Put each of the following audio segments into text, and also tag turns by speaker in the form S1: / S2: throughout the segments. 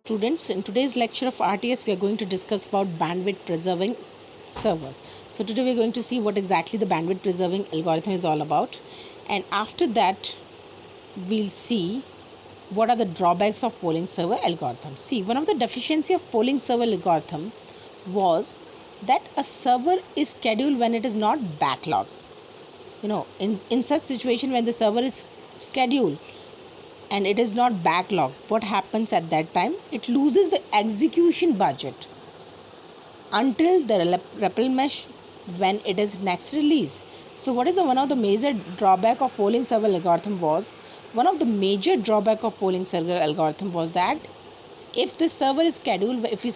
S1: Students, in today's lecture of RTS, we are going to discuss about bandwidth preserving servers. So today we are going to see what exactly the bandwidth preserving algorithm is all about, and after that we'll see what are the drawbacks of polling server algorithm. See, one of the deficiency of polling server algorithm was that a server is scheduled when it is not backlogged. In such situation when the server is scheduled and it is not backlogged, what happens at that time? It loses the execution budget until the REPL mesh when it is next released. So what is one of the major drawback of polling server algorithm was? One of the major drawback of polling server algorithm was that if the server is scheduled, if you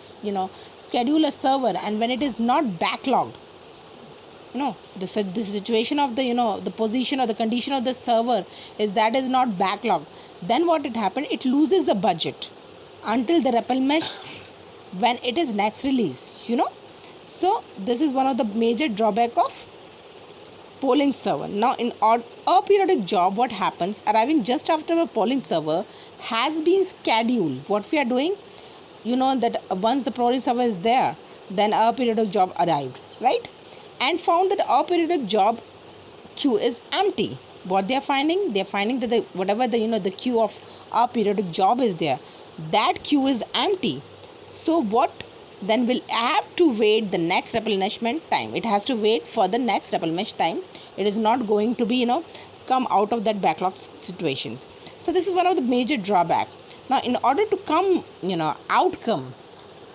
S1: schedule a server and when it is not backlogged, the situation of the position or the condition of the server is that is not backlogged, then what it happened, it loses the budget until the REPL mesh when it is next release. So this is one of the major drawback of polling server. Now in aperiodic job, what happens, arriving just after a polling server has been scheduled, what we are doing, that once the polling server is there, then aperiodic job arrived, right, and found that aperiodic job queue is empty. What they are finding? They are finding that whatever the queue of aperiodic job is there, that queue is empty. So what then will have to wait the next replenishment time. It has to wait for the next replenishment time. It is not going to be come out of that backlog situation. So this is one of the major drawback. Now in order to come outcome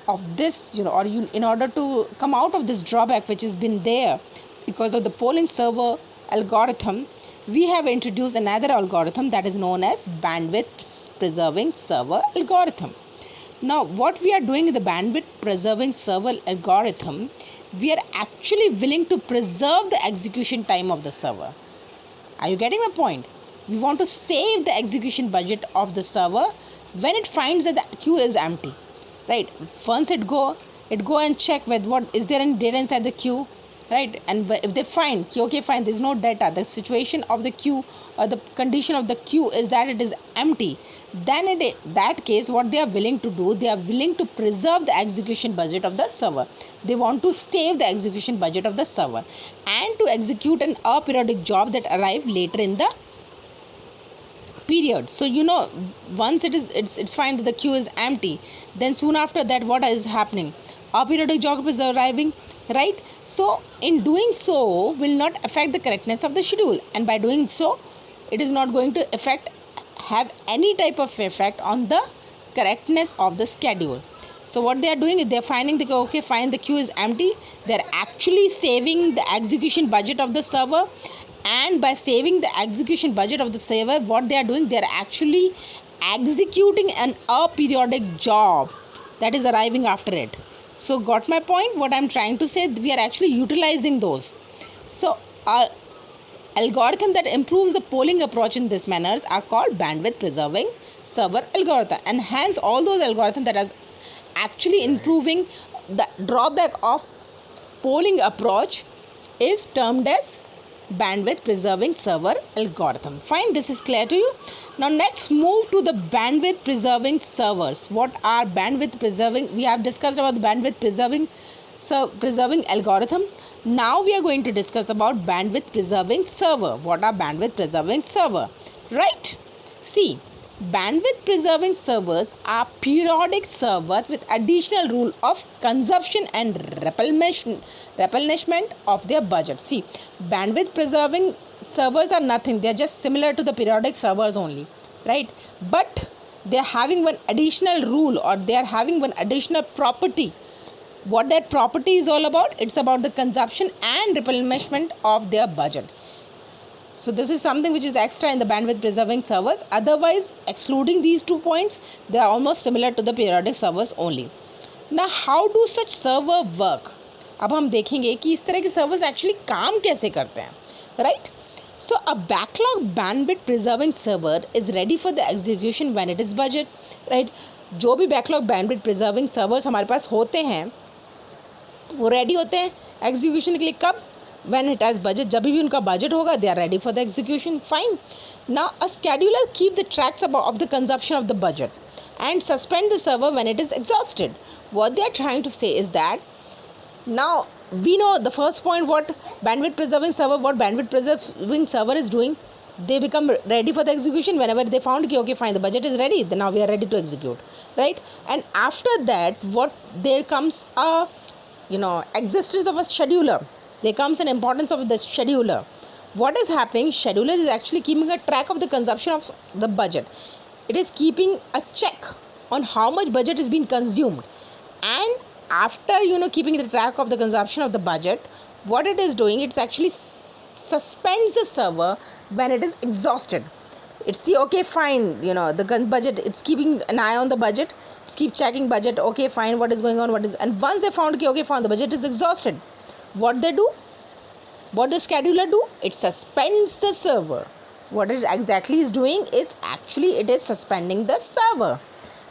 S1: of this, in order to come out of this drawback which has been there because of the polling server algorithm, we have introduced another algorithm that is known as bandwidth preserving server algorithm. Now what we are doing in the bandwidth preserving server algorithm, we are actually willing to preserve the execution time of the server. Are you getting my point? We want to save the execution budget of the server when it finds that the queue is empty. Right, once it go and check with what is there any data inside the queue, right, and if they find okay fine, there is no data, the situation of the queue or the condition of the queue is that it is empty, then in that case what they are willing to do, they are willing to preserve the execution budget of the server. They want to save the execution budget of the server and to execute an aperiodic job that arrive later in the period. So once it's fine that the queue is empty, then soon after that what is happening, aperiodic job is arriving, right? So in doing so will not affect the correctness of the schedule, and by doing so it is not going to have any type of effect on the correctness of the schedule. So what they are doing is they are finding the okay fine, the queue is empty, they are actually saving the execution budget of the server, and by saving the execution budget of the server, what they are doing, they are actually executing an aperiodic job that is arriving after it. So got my point? What I'm trying to say, we are actually utilizing those. So our algorithm that improves the polling approach in this manners are called bandwidth preserving server algorithm, and hence all those algorithms that are actually improving the drawback of polling approach is termed as bandwidth preserving server algorithm. Fine, this is clear to you. Now next move to the bandwidth preserving servers. What are bandwidth preserving? We have discussed about the bandwidth preserving algorithm. Now we are going to discuss about bandwidth preserving server. What are bandwidth preserving server? Right? See, bandwidth preserving servers are periodic servers with additional rule of consumption and replenishment of their budget. See, bandwidth preserving servers are nothing, they are just similar to the periodic servers only, right? But they are having one additional rule, or they are having one additional property. What that property is all about? It's about the consumption and replenishment of their budget. So this is something which is extra in the bandwidth preserving servers. Otherwise, excluding these 2 points, they are almost similar to the periodic servers only. Now how do such server work? अब हम देखेंगे कि इस तरह के servers actually काम कैसे करते हैं, right? So a backlog bandwidth preserving server is ready for the execution when it is budget, right? जो भी backlog bandwidth preserving servers हमारे पास होते हैं वो ready होते हैं execution के लिए कब? When it has budget, जब भी उनका budget होगा, they are ready for the execution. Fine. Now a scheduler keep the tracks of the consumption of the budget and suspend the server when it is exhausted. What they are trying to say is that now we know the first point, what bandwidth preserving server is doing. They become ready for the execution whenever they found okay fine, the budget is ready, then now we are ready to execute, right? And after that, what there comes a existence of a scheduler. There comes an importance of the scheduler. What is happening? Scheduler is actually keeping a track of the consumption of the budget. It is keeping a check on how much budget is being consumed, and after keeping the track of the consumption of the budget, what it is doing, it's actually suspends the server when it is exhausted. It's see okay fine, the budget, it's keeping an eye on the budget, it's keep checking budget, okay fine, what is going on, and once they found okay fine, the budget is exhausted, what they do, what the scheduler do, it suspends the server. What it exactly is doing is actually it is suspending the server,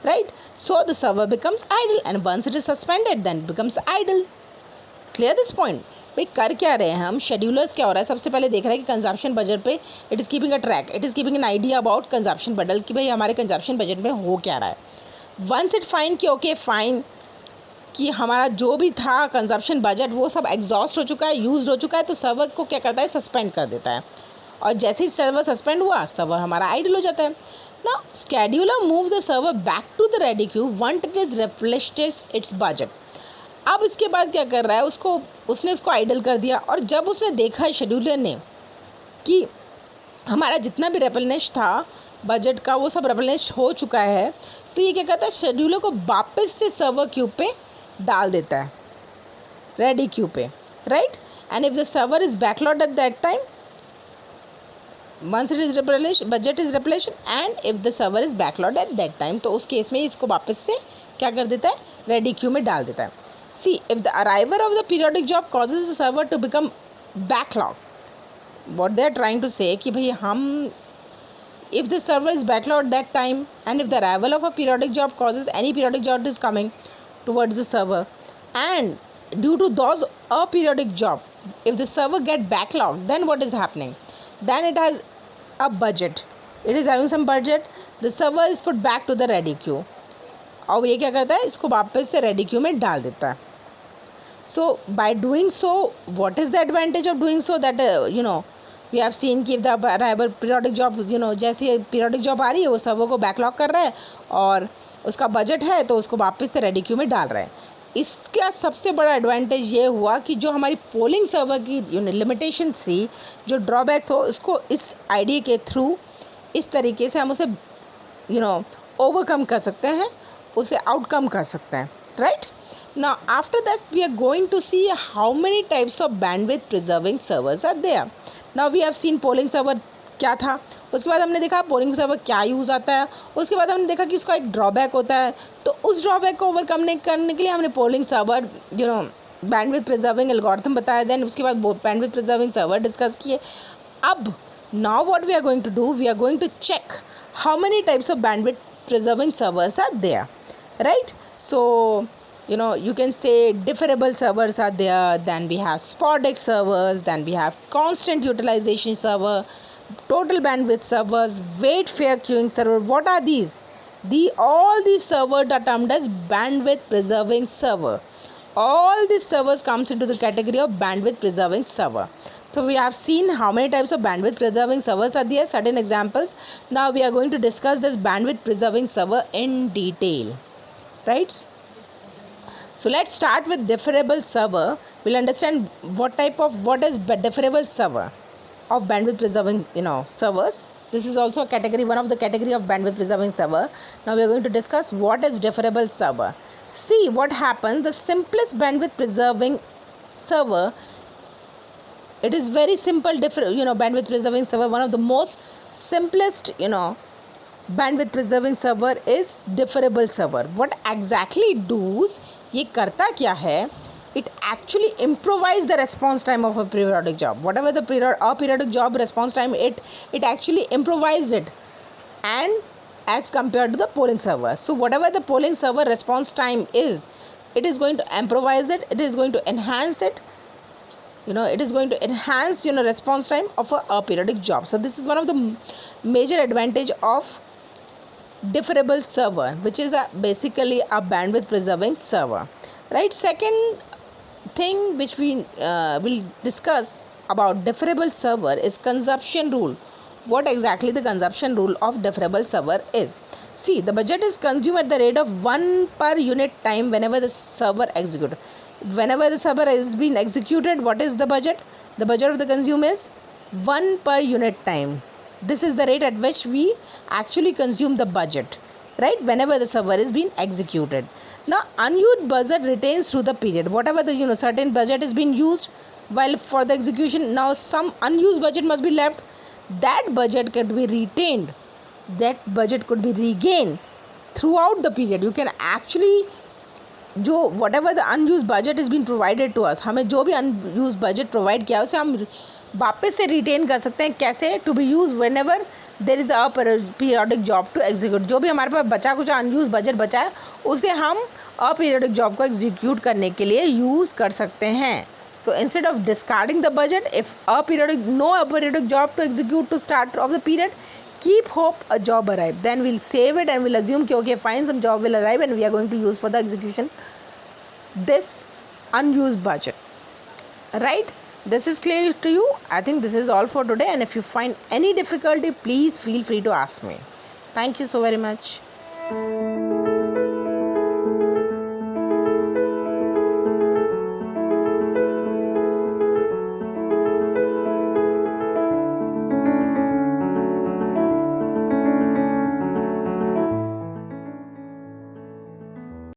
S1: right? So the server becomes idle, and once it is suspended, then it becomes idle. Clear this point? भाई कर क्या रहे हैं हम? Schedulers क्या हो रहा है, सबसे पहले देख रहे हैं कि कंजम्पशन बजट पे it is keeping a track, it is keeping an idea about consumption budget कि भाई हमारे कंजम्पशन बजट में हो क्या रहा है. वंस इट फाइन कि ओके फाइन कि हमारा जो भी था कंजम्पशन बजट वो सब एग्जॉस्ट हो चुका है, यूज हो चुका है, तो सर्वर को क्या करता है, सस्पेंड कर देता है. और जैसे ही सर्वर सस्पेंड हुआ, सर्वर हमारा आइडल हो जाता है. Now scheduler move the server back to the ready queue once it is replaced its budget. अब इसके बाद क्या कर रहा है, उसने उसको आइडल कर दिया, और जब उसने देखा शेड्यूलर ने कि हमारा जितना भी रेपलनेश था बजट का वो सब रेपलनेश हो चुका है, तो ये क्या करता है, शेड्यूलर को वापस से सर्वर क्यू पे डाल देता है, रेडी क्यू पे, right? And if the server is backlogged at that time, once it is replenished, budget is replenished, and if the server is backlogged at that time, तो उस केस में इसको वापस से क्या कर देता है, रेडी क्यू में डाल देता है. See, if the arrival of the periodic job causes the server to become backlogged, what they are trying to say कि भाई हम, if the server is backlogged that time, and if the arrival of a periodic job causes, any periodic job is coming towards the server, and due to those aperiodic job, if the server get backlogged, then what is happening? Then it has a budget, it is having some budget, the server is put back to the ready queue, और ये क्या करता है, इसको वापस से ready queue में डाल देता है. So by doing so, what is the advantage of doing so, that we have seen कि द अराइवल पीरियोडिक जॉब, जैसे पीरियोडिक जॉब आ रही है वो सर्वर को बैकलॉग कर रहा है, और उसका बजट है तो उसको वापस से रेडी क्यू में डाल रहा है. इसका सबसे बड़ा एडवांटेज ये हुआ कि जो हमारी पोलिंग सर्वर की लिमिटेशन थी, जो ड्रॉबैक था, उसको इस आइडिया के थ्रू इस तरीके से हम उसे ओवरकम कर सकते हैं, उसे आउटकम कर सकते हैं, right? Now after that we are going to see how many types of bandwidth preserving servers are there. Now we have seen polling server क्या था, उसके बाद हमने देखा पोलिंग सर्वर क्या यूज़ आता है, उसके बाद हमने देखा कि उसका एक ड्रॉबैक होता है, तो उस ड्रॉबैक को ओवरकम करने के लिए हमने polling server bandwidth preserving algorithm बताया, देन उसके बाद बैंडविड्थ प्रिजर्विंग सर्वर डिस्कस किए. अब now what we are going to do, we are going to check how many types of bandwidth preserving servers are there, right? So you can say deferrable servers are there, then we have sporadic servers, then we have constant utilization server, total bandwidth servers, wait fair queuing server. What are these? All these servers are termed as bandwidth preserving server. All these servers comes into the category of bandwidth preserving server. So we have seen how many types of bandwidth preserving servers are there, certain examples. Now we are going to discuss this bandwidth preserving server in detail, right? So let's start with deferrable server. We'll understand what is deferrable server of bandwidth preserving servers. This is also a category, one of the category of bandwidth preserving server. Now we are going to discuss what is deferrable server. See what happens, the simplest bandwidth preserving server, it is very simple. Bandwidth preserving server, one of the most simplest bandwidth preserving server is deferrable server. What exactly it does, ये करता क्या है, it actually improvise the response time of a periodic job. Whatever the periodic job response time, it actually improvise it, and as compared to the polling server. So whatever the polling server response time is, it is going to improvise it, it is going to enhance it, it is going to enhance response time of a periodic job. So this is one of the major advantage of deferrable server, which is basically a bandwidth preserving server, right? Second thing which we will discuss about deferrable server is consumption rule. What exactly the consumption rule of deferrable server is? See, the budget is consumed at the rate of 1 per unit time whenever the server executes. Whenever the server is being executed, what is the budget? The budget of the consume is 1 per unit time. This is the rate at which we actually consume the budget, right? Whenever the server is being executed. Now, unused budget retains through the period. Whatever the certain budget is being used while for the execution, now some unused budget must be left. That budget could be retained. That budget could be regained throughout the period. You can actually जो whatever the unused budget is being provided to us, हमें जो भी unused budget provide किया उसे हम वापस से retain कर सकते हैं. कैसे? To be use whenever there is a periodic job to execute. जो भी हमारे पास बचा कुछ अनयूज बजट बचा है उसे हम अपीरियोडिक जॉब को एग्जीक्यूट करने के लिए यूज़ कर सकते हैं. So instead of discarding the budget, if no aperiodic job to execute to start of the period, keep hope a job arrive. Then we'll save it and we'll assume कि okay, fine, some job will arrive and we are going to use for the execution this unused budget. Right? This is clear to you? I think this is all for today, and if you find any difficulty, please feel free to ask me. Thank you so very much.